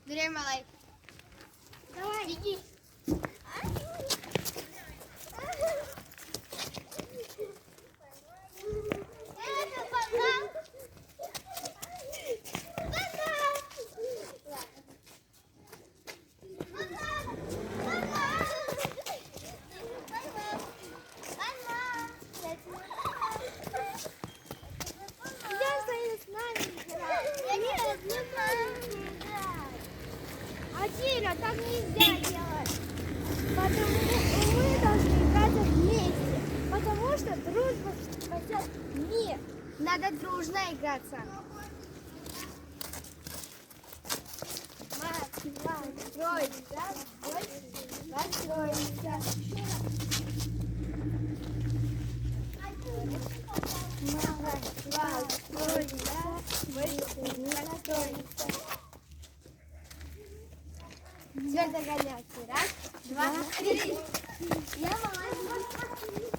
Давай, малай. Давай. Иди. Атиля, так нельзя делать. Потому мы должны играть вместе. Потому что дружба спасет мир. Надо дружно играться. Построиться. Теперь догоняйте. Раз, два, три. Я молодец.